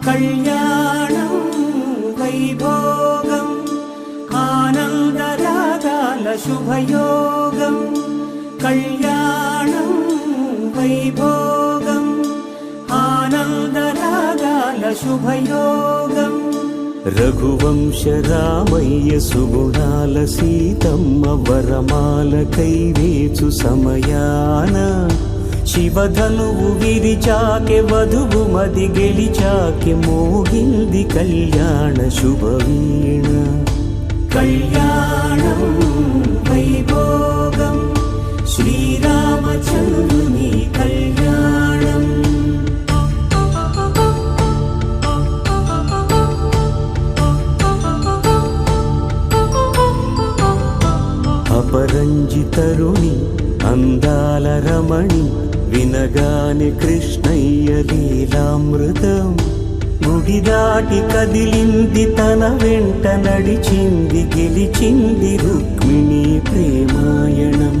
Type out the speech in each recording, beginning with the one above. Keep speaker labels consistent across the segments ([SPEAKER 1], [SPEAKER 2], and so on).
[SPEAKER 1] కళ్యాణం వైభోగం ఆనందరాగాల శుభయోగం కళ్యాణం వైభోగం ఆనందరాగాల శుభయోగం రఘువంశ రామయ్య సుగుణాల సీతమ్మ వరమాల కైవేచు సమయాన శివధనువు విరిచాకె వధువు మది గెలిచాకె మోగింది కళ్యాణ శుభవీణ కళ్యాణం వైభోగం శ్రీరామచంద్రుని కళ్యాణం అపరంజి తరుణి అందాల రమణి వినగాని కృష్ణయ్య లీలామృతం గుడి దాటి కదిలింది తన వెంట నడిచింది గెలిచింది రుక్మిణి ప్రేమాయణం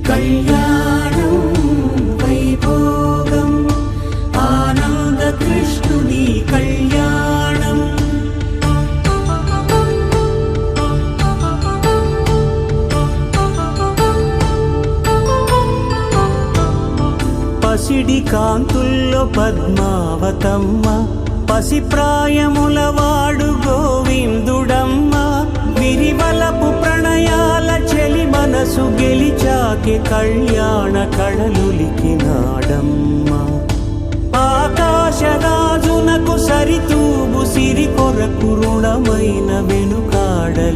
[SPEAKER 1] కళ్యాణం వైభోగం ఆనంద కృష్ణుని కళ్యాణం పసిడి కాంతుల్లో పద్మావతమ్మ పసిప్రాయముల వాడు గోవిందుడమ్మ విరివలపు ప్రణయాల చెలి మనసు గెలిచాకి కళ్యాణ కళలులికినాడమ్మ ఆకాశరాజునకు సరితూబు సిరి కొరకు రుణమైన వెనుకాడలేదమ్మా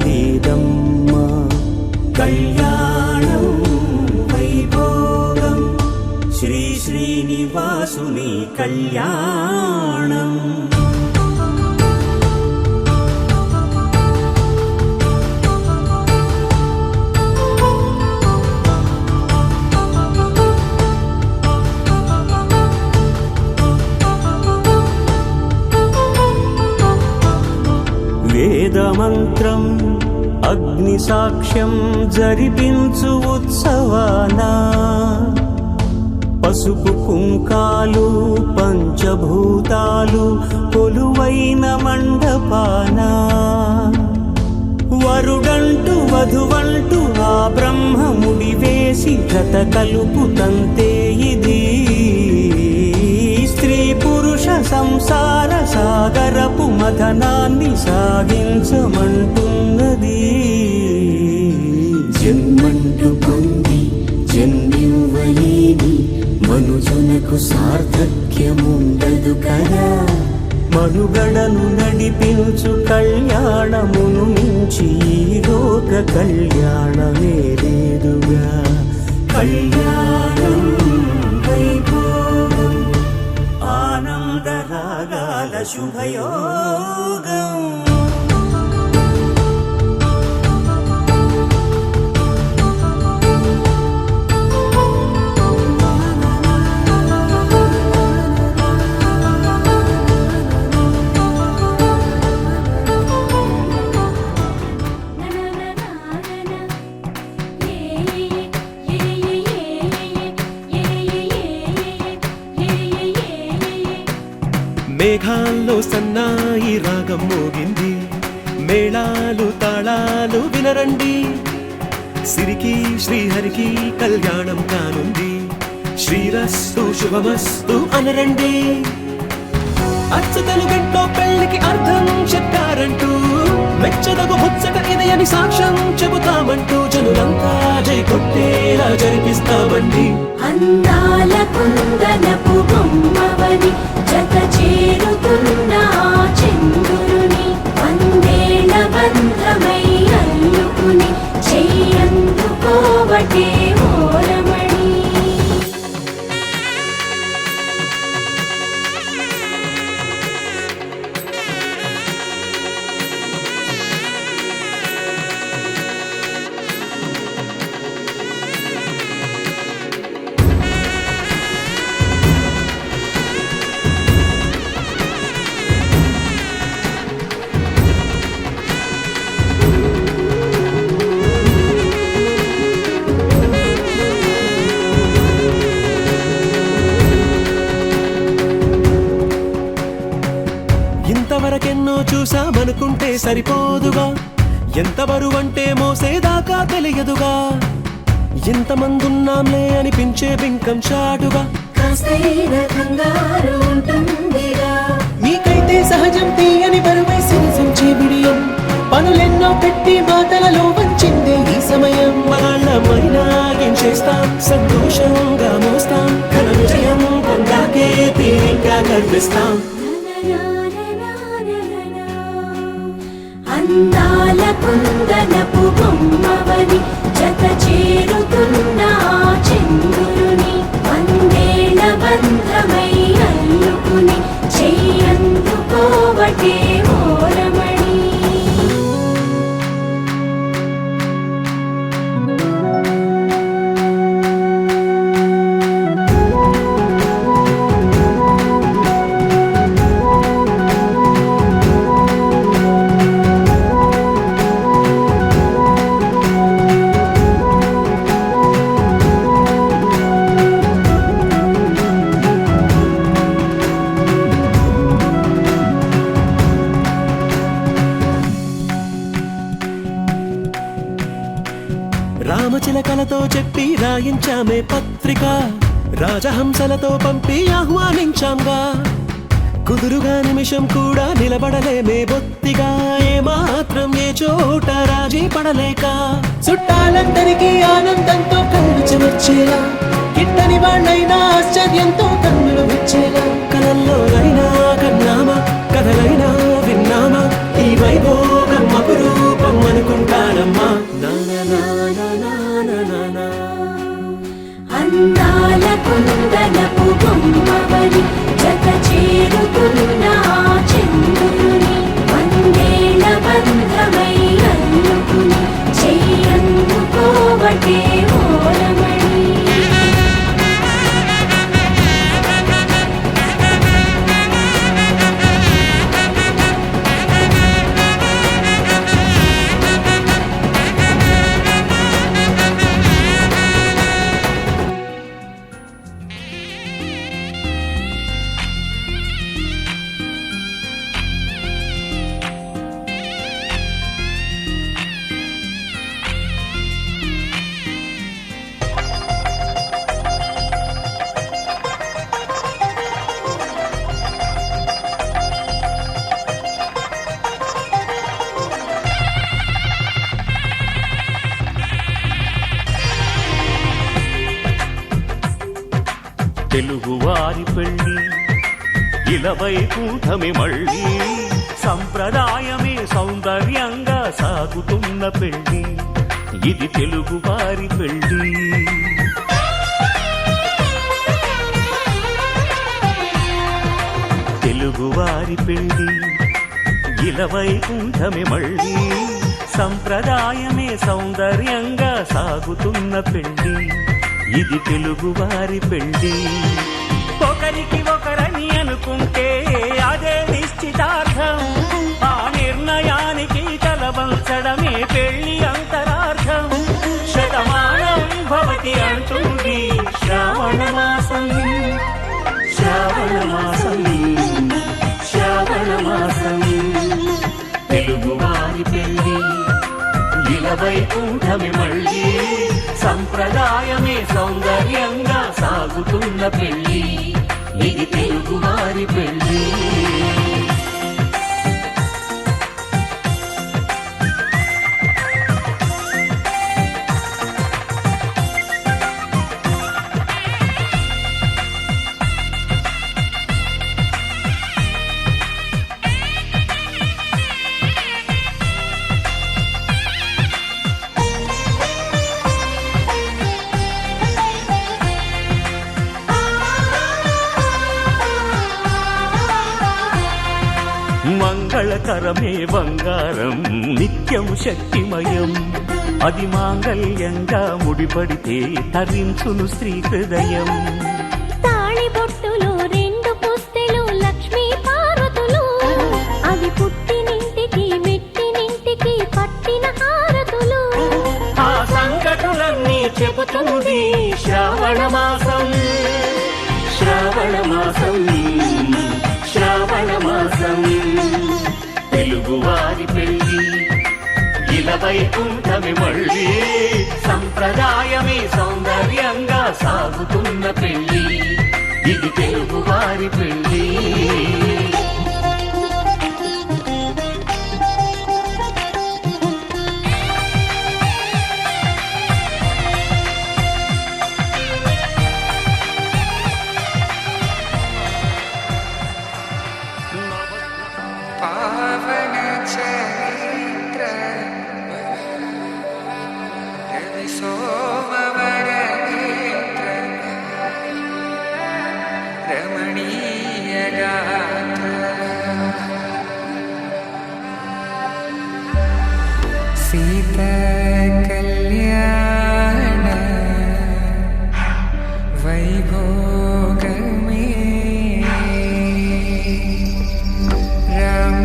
[SPEAKER 1] కళ్యాణం వైభోగం శ్రీ శ్రీనివాసుని కళ్యాణం వేదమంత్రం అగ్ని సాక్ష్యం జరిపించు ఉత్సవానా పసుపు కుంకాలు పంచభూతాలు కొలువైన మండపాన వరుడంటూ వధువంటూ ఆ బ్రహ్మముడి వేసి జత కలుపుతంతే ఇది స్త్రీ పురుష సంసార సాగరపు మథనాన్ని సాగించమంటున్నది జన్మంటూ పొంది జన్మివ్వలేని మనుజునకు సార్థక్యముండదు కదా మనుగడను నడిపించు కళ్యాణమును మించి ఈ లోక కళ్యాణమే లేదుగా కళ్యాణం శుభయోగం.
[SPEAKER 2] మేఘాల్లో సన్నాయి రాగం మోగింది, మేళాలు తాళాలు వినరండి. సిరికి శ్రీహరికి కళ్యాణం కానుంది, శ్రీరస్తు శుభమస్తు అనరండి. అచ్చతలు గంటో పెళ్లికి అర్థం చెప్పారంటూ, మెచ్చదగు ముచ్చట ఇది అని సాక్ష్యం చెబుతామంటూ, జనులంతా జై కొట్టేలా జరిపిస్తామండి.
[SPEAKER 3] అందాల కుందనపు బొమ్మవని జత చేరుతున్న చంద్రుని, వందేళ్ల బంధమై అల్లుకుని చెయ్యందుకోవటే ఓరమణి.
[SPEAKER 2] ఇంతవరకెన్నో చూసామనుకుంటే సరిపోదుగా, ఎంత బరువంటే మోసేదాకా తెలియదుగా. ఎంతమందున్నాంలే అనిపించే బింకం చాటుగా,
[SPEAKER 3] కాస్తైన కంగారు ఉంటుందిగా.
[SPEAKER 2] మీకైతే సహజం తీయని బరువై సిరిసించే బిడియం, పనులెన్నో పెట్టి మాటలలో వంచిందే ఈ సమయం. మగాళ్ళమైనా ఏం చేస్తాం, సంతోషంగా మోస్తాం, ఘన విజయం పొందాకే తీరిగ్గా కనిపిస్తాం.
[SPEAKER 3] అందాల కుందనపు బొమ్మవని జత చేరుతున్న చంద్రుని, వందేళ్ల బంధమై అల్లుకుని చెయ్యందుకోవటే ఓరమణి.
[SPEAKER 2] రామచిలకలతో చెప్పి రాయించామే పత్రిక, రాజహంసలతో పంపి ఆహ్వానించాంగా. కుదురుగా నిమిషం కూడా నిలబడలేమే బొత్తిగా, ఏమాత్రం ఏ చోట రాజీ పడలేక. చుట్టాలందరికీ ఆనందంతో కళ్ళు చెమర్చేలా, గిట్టని వాళ్ళైనా ఆశ్చర్యంతో కన్నులు విచ్చేలా. కలల్లోనైనా కన్నామా, కథలైనా విన్నామా, ఈ వైభోగం అపురూపం అనుకుంటానమ్మా.
[SPEAKER 3] అందాల కుందనపు బొమ్మవని జత చేరుతున్న చంద్రుని, వందేళ్ల బంధమై అల్లుకుని చెయ్యందుకోవటే ఓరమణి.
[SPEAKER 1] తెలుగువారి పెళ్ళి ఇలవై కూటమి మళ్ళీ, సంప్రదాయమే సౌందర్యంగా సాగుతున్న పెళ్ళి, ఇది తెలుగువారి పెళ్ళి. తెలుగు తెలుగువారి పెళ్ళి ఇలవైకుంఠమే మళ్ళీ సంప్రదాయమే సౌందర్యంగా సాగుతున్న పెళ్ళి ఇది తెలుగువారి పెళ్ళి ఒకరికి ఒకరని అనుకుంటే అదే నిశ్చితార్థం ఆ నిర్ణయానికి తలవంచడమే పెళ్లి అంతరార్థం శతమానం భవతి అంటుంది శ్రావణ మాసం శ్రావణ మాసం శ్రావణ మాసం తెలుగువారి పెళ్ళి ఇలవైకుంఠమే మళ్ళీ సంప్రదాయమే సౌందర్యంగా సాగుతున్న పెళ్ళి ఇది తెలుగువారి పెళ్ళి మంగళకరమే బంగారం నిత్యం శక్తిమయం అది మాంగళ్యంగా ముడిపడితే తరించును స్త్రీ హృదయం
[SPEAKER 3] తాళిబొట్టులో రెండు పుస్తెలు లక్ష్మీ పార్వతులు అవి పుట్టినింటికి మెట్టినింటికి పట్టిన హారతులు
[SPEAKER 1] ఆ సంగతులన్నీ చెబుతుంది శ్రావణ మాసం శ్రావణ మాసం శ్రావణ మాసం తెలుగువారి పెళ్ళి ఇలవైకుంఠమే మళ్ళీ సంప్రదాయమే సౌందర్యంగా సాగుతున్న పెళ్ళి ఇది తెలుగువారి పెళ్ళి
[SPEAKER 4] पावन चरित्र रवि सोमवर नेत्र रमणीय गात्र सीता कल्याण वैभोग में राम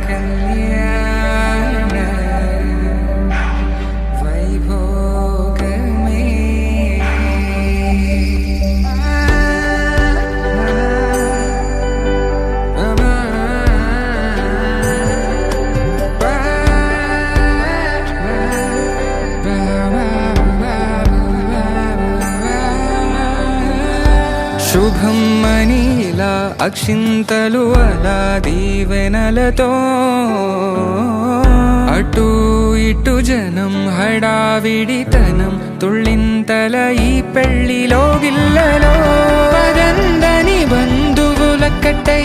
[SPEAKER 4] कल्याण वैभोग శుభం మనీలా అక్షింతలు అలా దీవెనలతో అటు ఇటు జనం హడావిడితనం తుళ్ళింతల ఈ పెళ్లిలో గిల్లలో పదందని బంధువుల కట్టై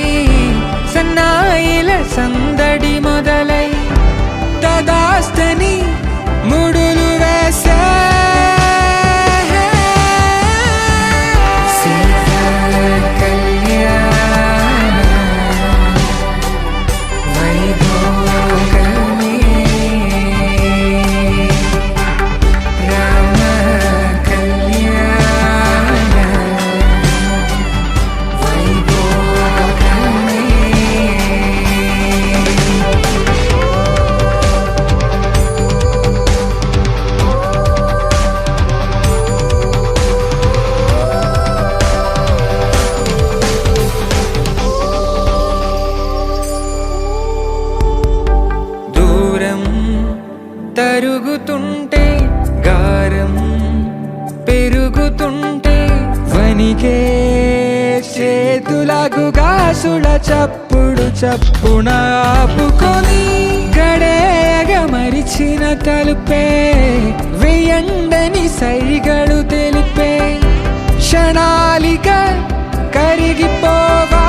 [SPEAKER 4] సన్నాయిల సందడి మొదలై తదాస్తని ముడులు వేసా తరుగుతుంటే గారం పెరుగుతుంటే వనికే చేతులకు గాసుల చప్పుడు చప్పున ఆపుకొని గడేగ మరిచిన తలుపే వేయండని సైగడు తెలిపే క్షణాలిక కరిగిపోవా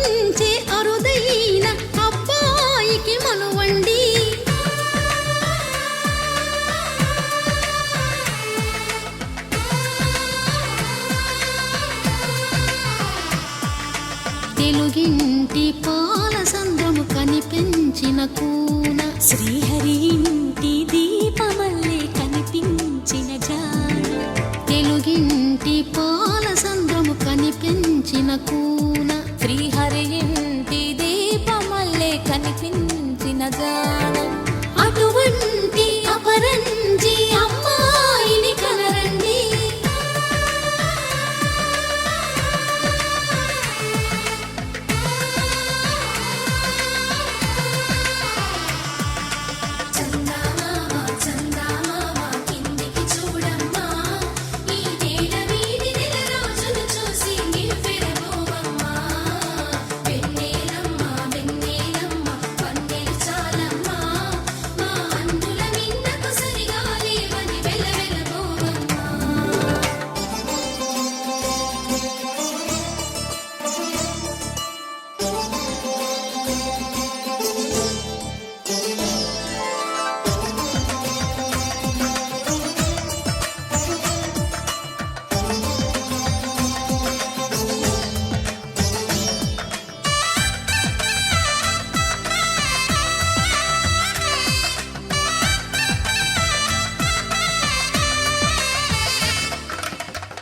[SPEAKER 5] కరుణించే అరుదైన అబ్బాయికి మనువండి. తెలుగింటి పాల సంద్రము కనిపించిన కూన,
[SPEAKER 3] శ్రీహరి ఇంటి దీపమల్లే కనిపించిన జాడ.
[SPEAKER 5] తెలుగింటి పాల సంద్రము కనిపించిన కూన,
[SPEAKER 3] శ్రీహరి ఇంటి దీపమల్లే కనిపించిన జాడ.
[SPEAKER 5] అటువంటి అపరంజి అమ్మాయిని కనరండి. చందమామ చందమామ కిందికి చూడమ్మా, ఈ నేల వీడి నెల రోజులు చూసి నివ్వెరబోవమ్మా. వెన్నెలమ్మ వెన్నెలమ్మ వన్నెలు చాలమ్మా, మా అందుల మిన్నకు సరిగా లేవని వెలవెలబోవమ్మా.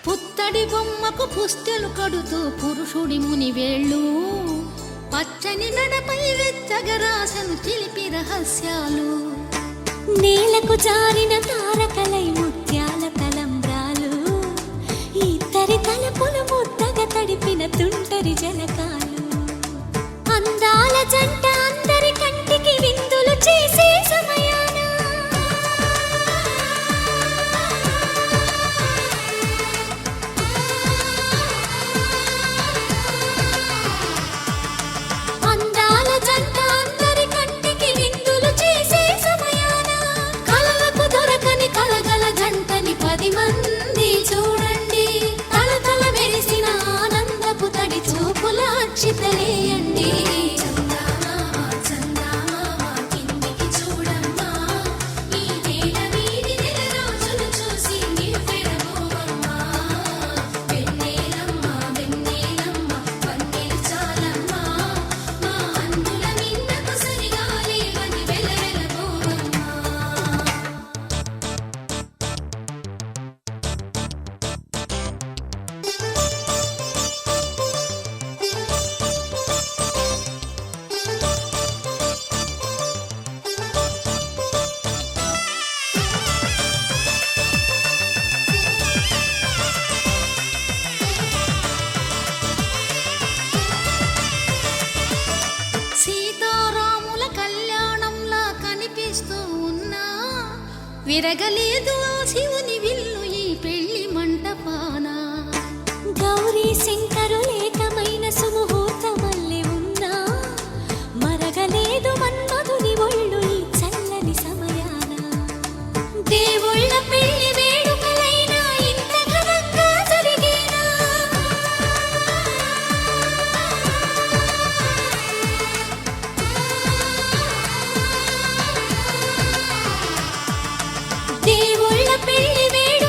[SPEAKER 5] పుత్తడి బొమ్మకు పుస్తెలు కడుతూ పురుషుడి ముని వేళ్ళు, పచ్చని నడపై వెచ్చగరాసను చిలిపి రహస్యాలు.
[SPEAKER 3] నేలకు జారిన తారకలై ముత్యాల తలంబ్రాలు, ఇద్దరి తలపులు ముద్దగా తడిపిన తుంటరి జలకాలు. అందాల జంట అందరి కంటికి విందులు చేసే సమయాన అందాల జంట అందరి కంటికి విందులు చేసే సమయాన, కలలకు దొరకని కలగల జంటని 10 మంది చూడండి. తలతల మెరిసిన ఆనందపు తడి చూపుల అక్షితలేయండి. చందమామ చందమామ కిందికి చూడమ్మా, ఈ నేల వీడి నెల రోజులు చూసి నివ్వెరబోవమ్మా. వెన్నెలమ్మ వెన్నెలమ్మ వన్నెలు చాలమ్మా, మా అందుల మిన్నకు సరిగా లేవని వెలవెలబోవమ్మా. సీతారాముల కళ్యాణంలా కనిపిస్తూ ఉన్నా, విరగలేదు ఆ శివుని విల్లు ఈ పెళ్లి మంటపాన. గౌరీ శంకరులేకమైన సుముహూర్తమల్లె ఉన్నా, మరగలేదు మన్మధుని ఒళ్ళు ఈ చల్లని సమయాన. దేవుళ్ళ పెళ్లి వేడుకలైనా ఇంత ఘనంగా జరిగేనా? దేవుళ్ళ పెళ్లి వేడుకలైనా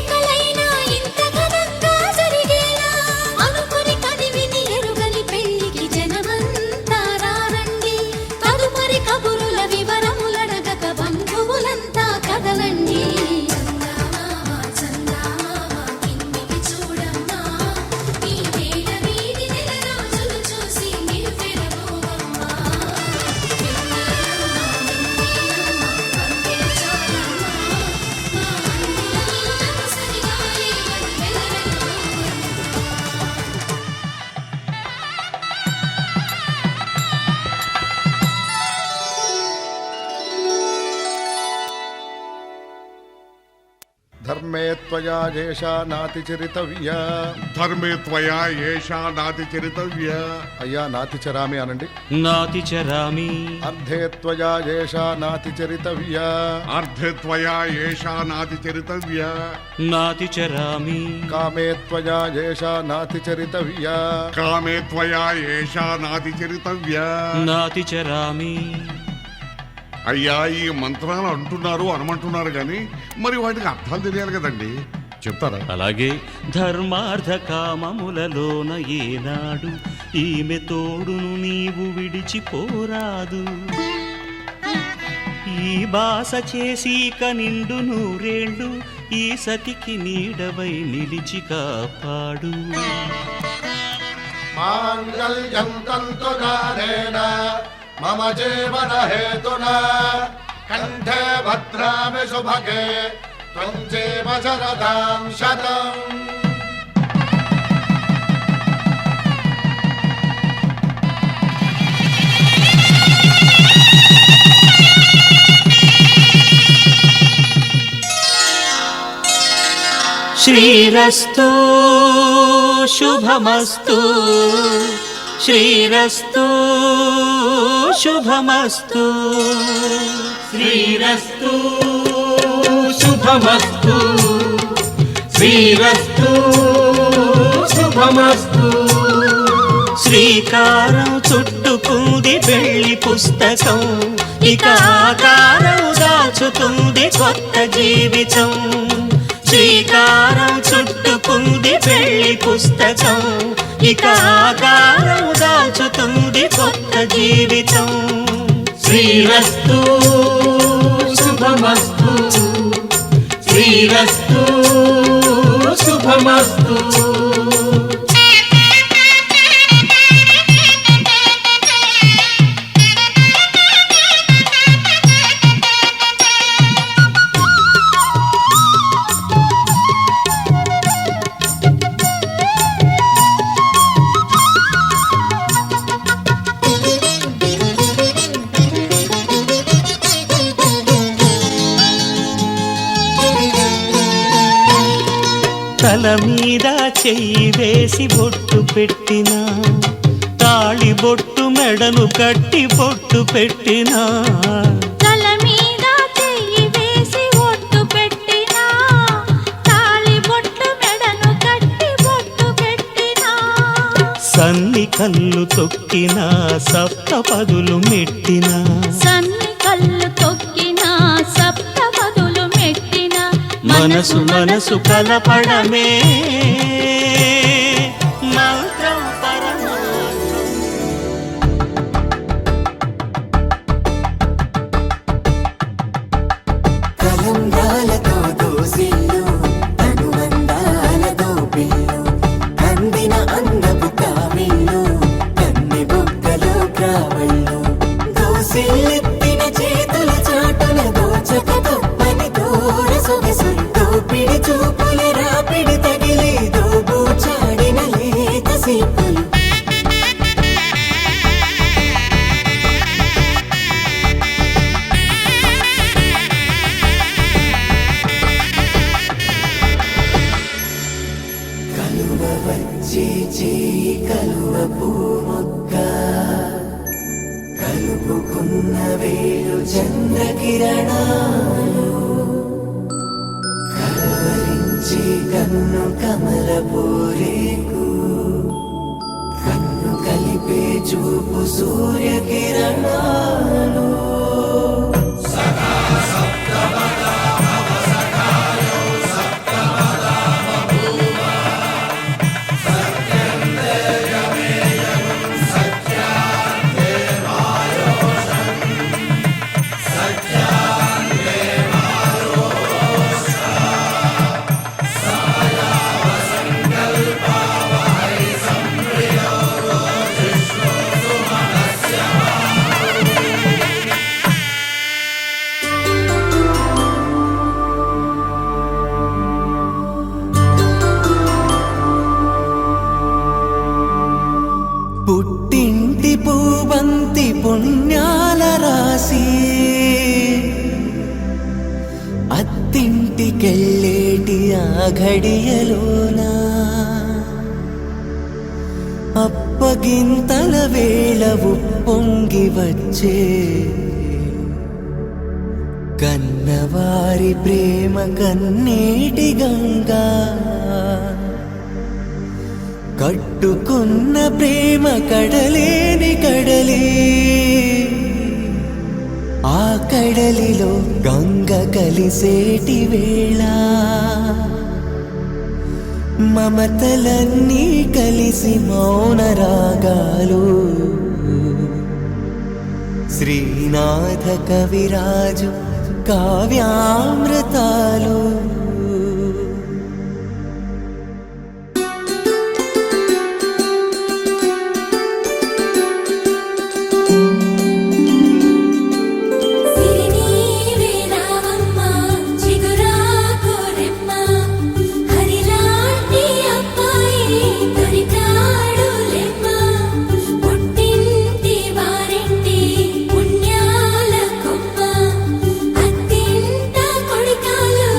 [SPEAKER 6] ధర్మే త్వయా ఏషా నాతిచరితవ్యా.
[SPEAKER 7] ధర్మే త్వయా ఏషా నాతిచరితవ్యా.
[SPEAKER 6] అయ్యా నాతిచరామి అనండి.
[SPEAKER 1] నాతిచరామి.
[SPEAKER 6] అర్ధే త్వయా ఏషా నాతిచరితవ్యా.
[SPEAKER 7] అర్ధే త్వయా ఏషా నాతిచరితవ్యా.
[SPEAKER 1] నాతిచరామి.
[SPEAKER 6] కామే త్వయా ఏషా నాతిచరితవ్యా.
[SPEAKER 7] కామే త్వయా ఏషా నాతిచరితవ్యా.
[SPEAKER 1] నాతిచరామి.
[SPEAKER 7] అయ్యా ఈ మంత్రాలు అంటున్నారు అనమంటున్నారు గాని మరి వాటికి అర్థాలు తెలియాలి కదండి, చెప్తారా?
[SPEAKER 1] అలాగే ధర్మార్థ కామములలోన ఏనాడు ఈమె తోడును నీవు విడిచిపోరాదు. ఈ బాస చేసి నిండు నూరేళ్ళు ఈ సతికి నీడవై నిలిచి కాపాడు.
[SPEAKER 6] మాంగళ్యం తంతునానేన మమ జీవన హేతునా కంఠే భద్రామి శుభగే త్వం జీవ శరదాం శతం.
[SPEAKER 1] శ్రీరస్తు శుభమస్తు. శ్రీరస్తు శుభమస్తు. శ్రీరస్తు శుభమస్తు. శ్రీరస్తు శుభమస్తు. శ్రీకారం చుట్టుకుంది పెళ్లి పుస్తకం, ఇక ఆకారం దాచుతుంది కొత్త జీవితం. శ్రీకారం చుట్టుకుంది పెళ్లి పుస్తకం, ఇక ఆకారం దాచుతుంది కొత్త జీవితం. శ్రీరస్తు శుభమస్తు. శ్రీరస్తు శుభమస్తు. తల మీద చెయ్యి వేసి బొట్టు పెట్టినా, తాళి బొట్టు మెడను కట్టి బొట్టు పెట్టినా.
[SPEAKER 5] తల మీద చెయ్యి వేసి బొట్టు పెట్టినా, తాళి బొట్టు మెడను కట్టి బొట్టు పెట్టినా.
[SPEAKER 1] సన్ని కళ్ళు తొక్కినా సప్తపదులు మెట్టినా.
[SPEAKER 5] సన్ని కళ్ళు తొక్కినా సప్తపదులు మెట్టినా.
[SPEAKER 1] మనసు మనసు కలపడమే మంత్రం పరమార్థం.
[SPEAKER 8] కలంగాలతో దోసిల్లు అనుబంధాలతో పిల్లు అందిన అందపు కావిళ్ళు కన్ని బొక్కలు క్రావళ్ళు దోసిల్లెత్తిన చేతుల చాటున దోచక తప్పని దూర సొగసులు దోపిడి చూపుల రాపిడి తగిలి దోబూచాడిన లేత సీపులు. కలువ వచ్చే చేయి కలువ పూమొక్క కలుపుకున్న వేలు చంద్రకిరణాలు కలవరించే కన్ను కమల పూరేకు కన్ను కలిపే చూపు సూర్యకిరణాలు. పుట్టింటి పూబంతి పుణ్యాల రాసి కొత్తింటికెళ్ళేటి ఆ ఘడియలోనా అప్పగింతల వేళ ఉప్పొంగి వచ్చే కన్నవారి ప్రేమ కన్నీటి గంగా కట్టుకున్న ప్రేమ కడలేని కడలి ఆ కడలిలో గంగ కలిసేటి వేళ మమతలన్నీ కలిసి మౌన రాగాలు శ్రీనాథ కవిరాజు కావ్యామృతాలు
[SPEAKER 3] పుణ్యాల కొమ్మ అత్తింట కొడికాలు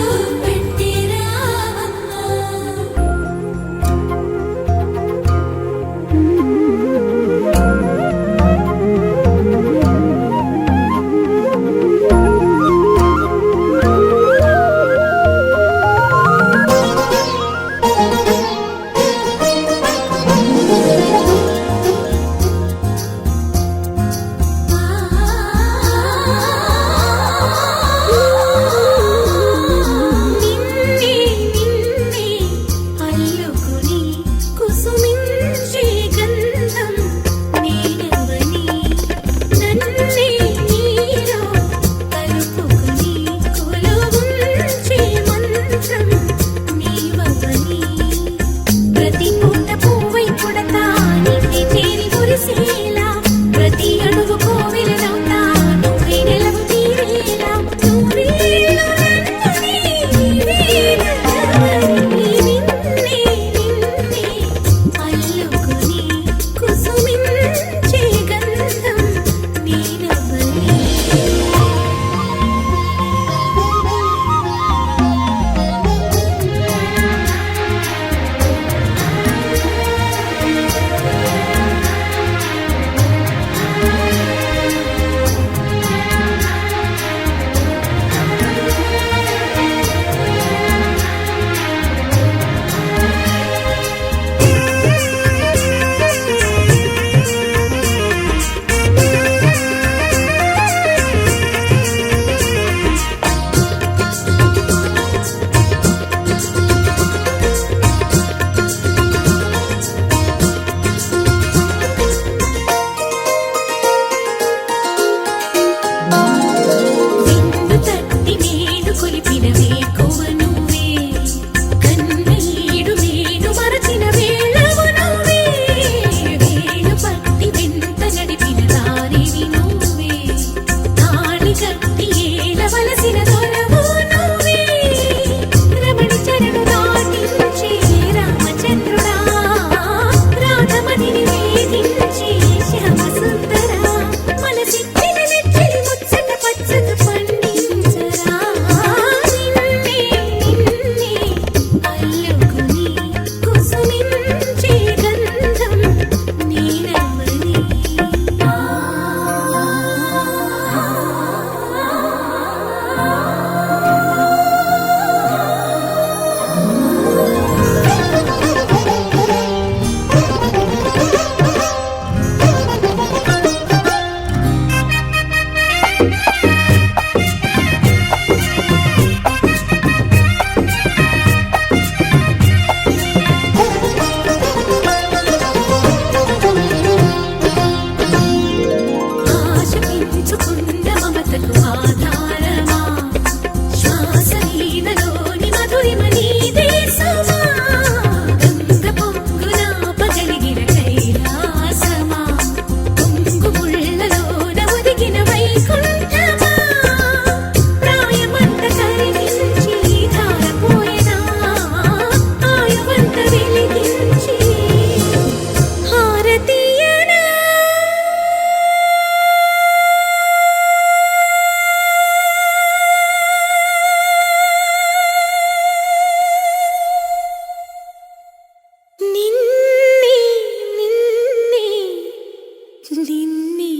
[SPEAKER 3] నిన్నే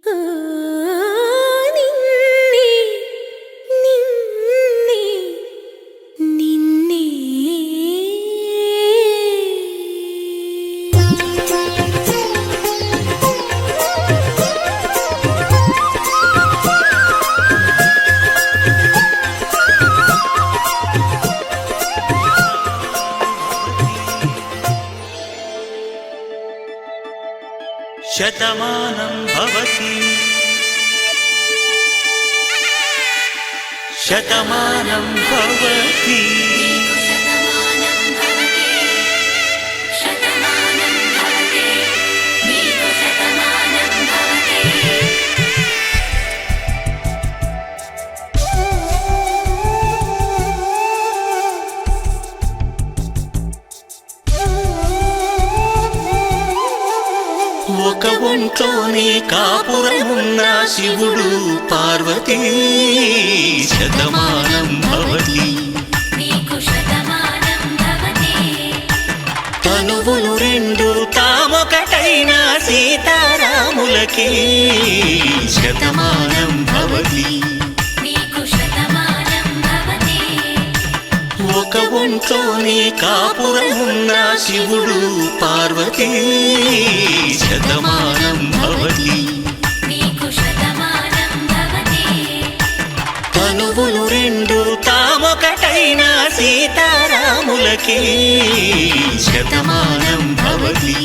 [SPEAKER 3] ఆ, నిన్నే నిన్నే నిన్నే
[SPEAKER 1] శతమానం భవతి శతమానం భవతి ఒక ఒంట్లోనే కాపురమున్న శివుడు పార్వతీ శతమానం భవతి తనువులు రెండు తామొకటైన సీతారాములకి శతమానం భవతి ఒక ఒంట్లోనే కాపురమున్న శివుడు పార్వతీ శతమానం భవతి తనువులు రెండు తామొకటైన సీతారాములకి శతమానం భవతి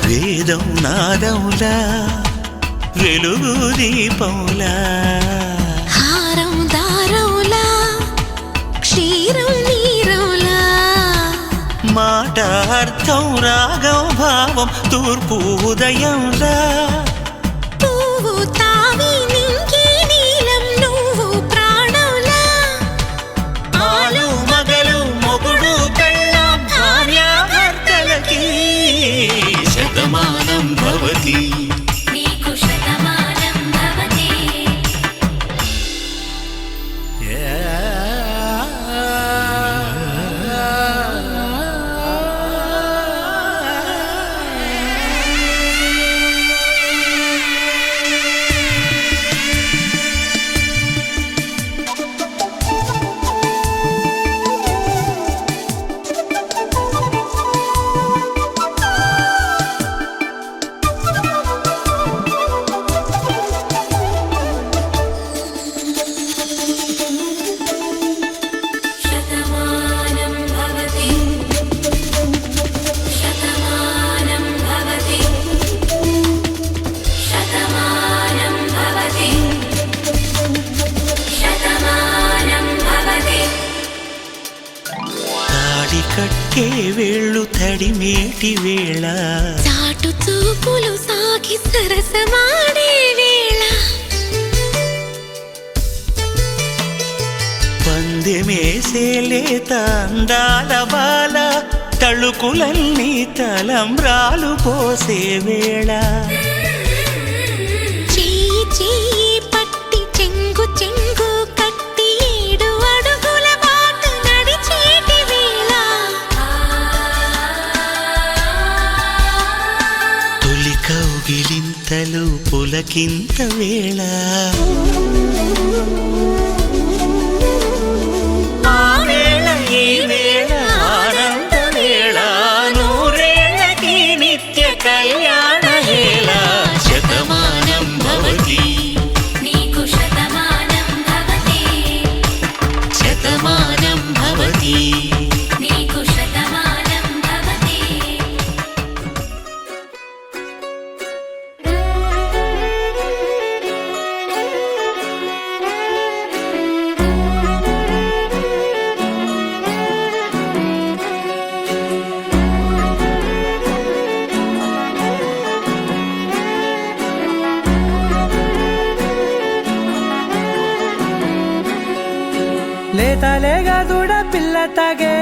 [SPEAKER 1] వేదం నాదములా వెలుగు దీపములా
[SPEAKER 3] హారం దారవులా క్షీరం నీరవులా
[SPEAKER 1] మాట అర్థం రాగం భావం తూర్పు ఉదయంలా
[SPEAKER 3] పువ్వు తావి నింగి నీలం నువ్వు ప్రాణంలా
[SPEAKER 1] ఆలు మగలు మొగుడు పెళ్ళాం భార్యాభర్తలకి శతమానం భవతి కట్టే వేళ్ళు తడిమేటి వేళ
[SPEAKER 3] చాటు చూపులు సాగి సరసమాడే వేళ
[SPEAKER 1] పందెమేసే లేత అందాల బాల తళుకులన్నీ తలంబ్రాలు పోసే వేళ
[SPEAKER 3] చెయ్యి చెయ్యి పట్టి చెంగు చెంగు కట్టి 7 అడుగుల బాట నడిచేటి వేళ
[SPEAKER 1] తొలి కౌగిలింతలు పులకింత వేళ ఆ వేళ ఈ వేళ ఆనంద వేళ నూరేళ్ళకి నిత్య కళ్యాణ వేళ శతమానం భవతి శతమానం భవతి
[SPEAKER 4] లేతలేగా దూడ పిల్ల తాగే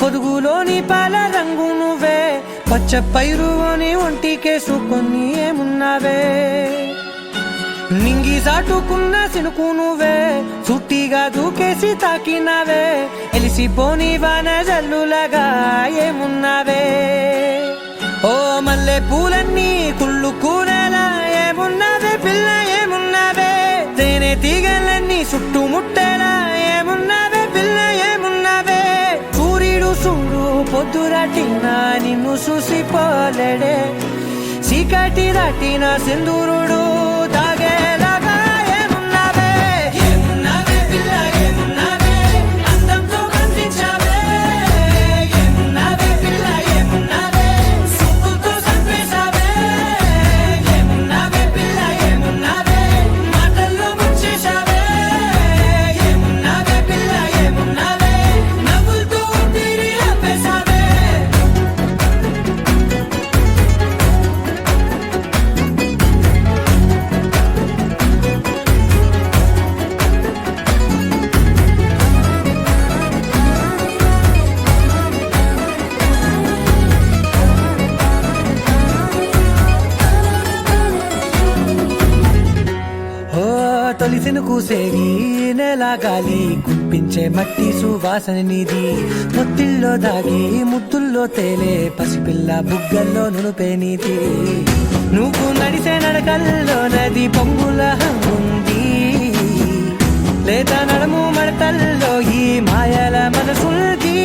[SPEAKER 4] పొదుగులోని పాల రంగు నువ్వే పచ్చ పైరుని ఒంటికేసుకొని ఏమున్నావే నింగి సాటుకున్న సినుకు నువ్వే చుట్టిగా దూకేసి తాకినావే ఎలిసిపోని వాన జల్లులగా ఏమున్నావే ఓ మల్లె పూలన్నీ కుళ్ళు కూరేలా ఏమున్నావే పిల్ల ఏమున్నావే తేనె తీగలన్నీ చుట్టుముట్టేలా ఏమున్నావే పిల్ల ఏమున్నావే సూర్యుడు చూడు పొద్దురాటిన నిన్ను చూసిపోలేడే చీకటి దాటిన సింధూరుడు తాగేలాగా ఏమున్నావే ఏమున్నావే పిల్ల ఏమున్నావే అందంతో కనిపించావే ఏమున్నావే పిల్ల ఏమున్నావే సుక్కుతో చంపేశావే ఏమున్నావే పిల్ల ఏమున్నావే మాటల్లో ముంచేశావే ఏమున్నావే పిల్ల ఏమున్నావే నవ్వులతో తీరి ఆపేశావే తొలిసిన కూసేగి నెల గాలి గుప్పించే మట్టి సువాసన నీది ముత్తిల్లో దాగి ముద్దుల్లో తేలే పసిపిల్ల బుగ్గల్లో నునుపే నీది నువ్వు నడిసే నడకల్లో నది పొంగుల హంగుంది లేత నడము మడతల్లో ఈ మాయల మనసుల్ది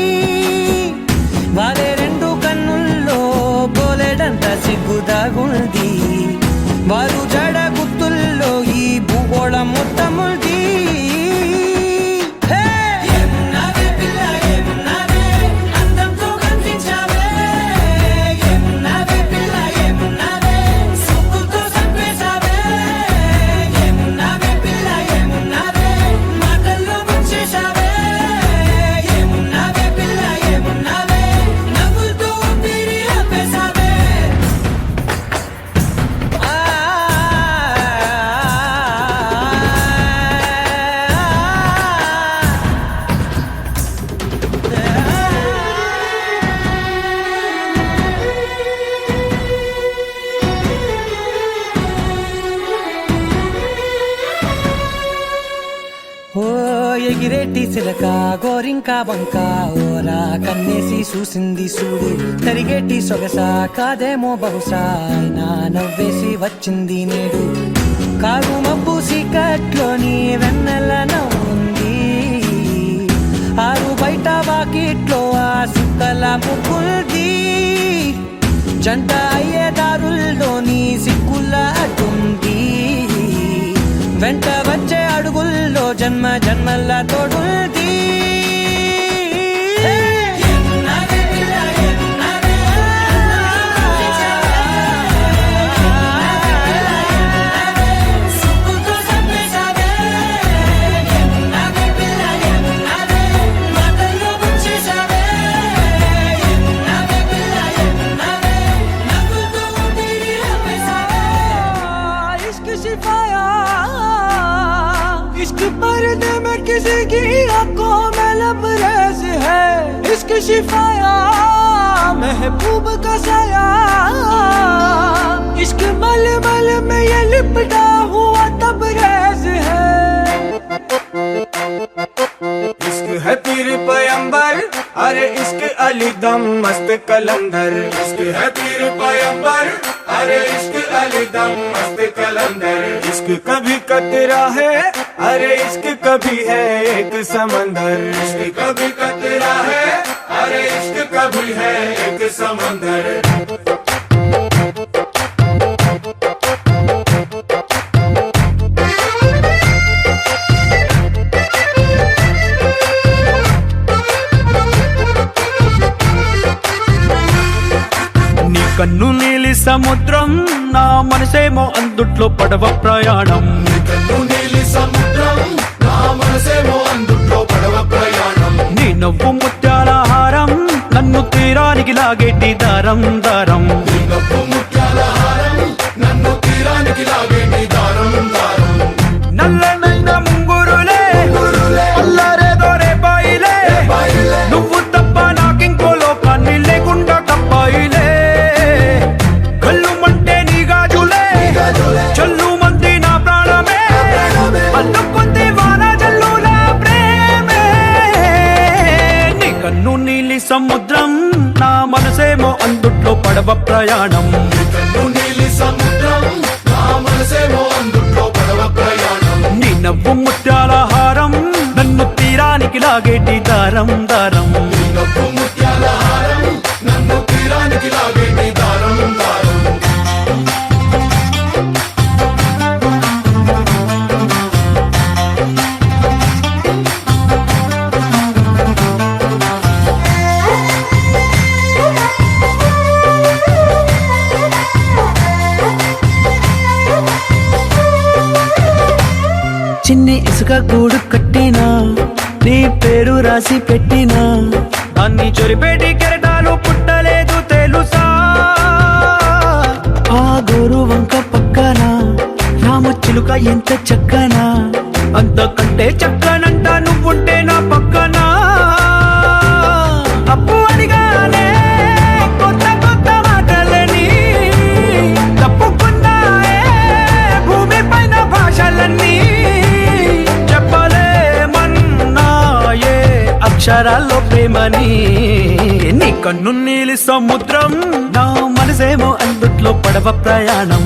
[SPEAKER 4] వారే రెండు కన్నుల్లో పోలేడంత సిగ్గుదాగుంది వారు జడ గుత్తుల్లో ఈ భూగోళం మొత్తముల్ది ఏమున్నావే పిల్ల ఏమున్నావే అందంతో కనిపించావే ఏమున్నావే పిల్ల ఏమున్నావే సుక్కుతో చంపేశావే ఏమున్నావే పిల్ల ఏమున్నావే మాటల్లో ముంచేశావే ఏమున్నావే పిల్ల ఏమున్నావే నవ్వులతో తీరి ఆపేశావే ఓ ఎగిరేటి సిలక గోరింక వంక ఓరా కన్నేసి చూసింది చూడు తరిగేటి సొగస కాదేమో బహుశా అయినా నవ్వేసి వచ్చింది నేడు కారు మబ్బు సీకట్లోని వెన్నెల నవ్వుంది ఆరు బయట వాకిట్లో ఆ సుక్కల ముగ్గుల్ది జంట అయ్యే దారుల్లోని సిక్కుల అడ్డుంది వెంట వచ్చే అడుగుల్లో జన్మ జన్మల తోడుల్ది ఏమున్నావే పిల్ల ఏమున్నావే సుక్కుతో చంపేశావే ఏమున్నావే పిల్ల ఏమున్నావే మాటల్లో ముంచేశావే ఏమున్నావే పిల్ల ఏమున్నావే నవ్వులతో తీరి ఆపేశావే ఇష్క్ సిఫాయా इश्क पर्दे में किसी की आंखों में लबरेज है इश्क शिफाया महबूब का साया इश्क मल मल में ये लिपटा हुआ तबरेज है
[SPEAKER 9] इश्क है पीर पैगंबर अरे इश्क अली दम मस्त कलंदर इश्क है पीर पैगंबर अरे इश्क अली दम मस्त कलंदर इश्क कभी कतरा है अरे इश्क कभी है एक समंदर इश्क कभी कतरा है अरे इश्क कभी है एक समंदर
[SPEAKER 2] కన్ను నీలి సముద్రం నా మనసేమో అందుట్లో పడవ ప్రయాణం
[SPEAKER 6] కన్ను నీలి సముద్రం నా మనసేమో అందుట్లో పడవ ప్రయాణం
[SPEAKER 2] నీ నవ్వు ముత్యాల హారం నన్ను తీరానికి లాగేటి దారం దారం
[SPEAKER 6] నీ నవ్వు ముత్యాల హారం నన్ను తీరానికి లాగేటి దారం దారం
[SPEAKER 2] నల్లనైన ముంగురులే అల్లారేదో రేప సముద్రం నా మనసేమో అందుట్లో పడవ ప్రయాణం
[SPEAKER 6] కన్ను నీలి సముద్రం నా మనసేమో అందుట్లో పడవ ప్రయాణం
[SPEAKER 2] నీ నవ్వు ముత్యాల హారం నన్ను తీరానికి లాగేటి దారం దారం
[SPEAKER 6] నీ నవ్వు ముత్యాల హారం నన్ను తీరానికి లాగేటి దారం దారం
[SPEAKER 2] చిన్ని ఇసుక గూడు కట్టినా నీ పేరు రాసి పెట్టినా అన్ని చొరిపేటి కెరటాలు పుట్టలేదు తెలుసా ఆ గోరు వంక పక్కన రామచిలుక ఎంత చక్కనా అంతకంటే చక్కనంట నువ్వుంటే నా పక్కన అప్పు అడిగానే కొత్త కొత్త మాటలని తప్పుకున్నాయే భూమి పైన భాషలన్నీ చెప్పలేమన్నాయే అక్షరాల్లో ప్రేమని నీ కన్ను నీలి సముద్రం నా మనసేమో అందుట్లో పడవ ప్రయాణం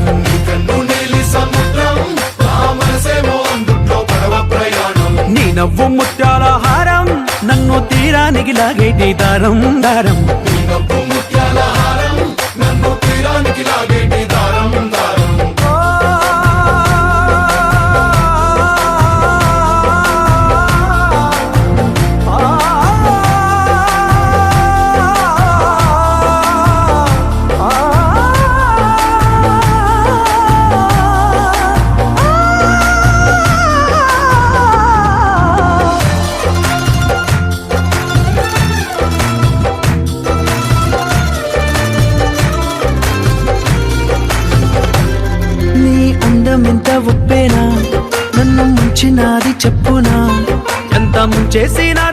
[SPEAKER 6] కన్ను నీలి సముద్రం నా మనసేమో అందుట్లో పడవ ప్రయాణం
[SPEAKER 2] నీ నవ్వు ముత్యాల హారం నన్ను తీరానికి లాగేటి దారం దారం
[SPEAKER 6] నీ నవ్వు ముత్యాల హారం నన్ను తీరానికి లాగేటి దారం దారం
[SPEAKER 2] నీ అందం ఎంత ఒప్పేనా నన్ను ముంచినాది చెప్పునా ఎంత ముంచేసినా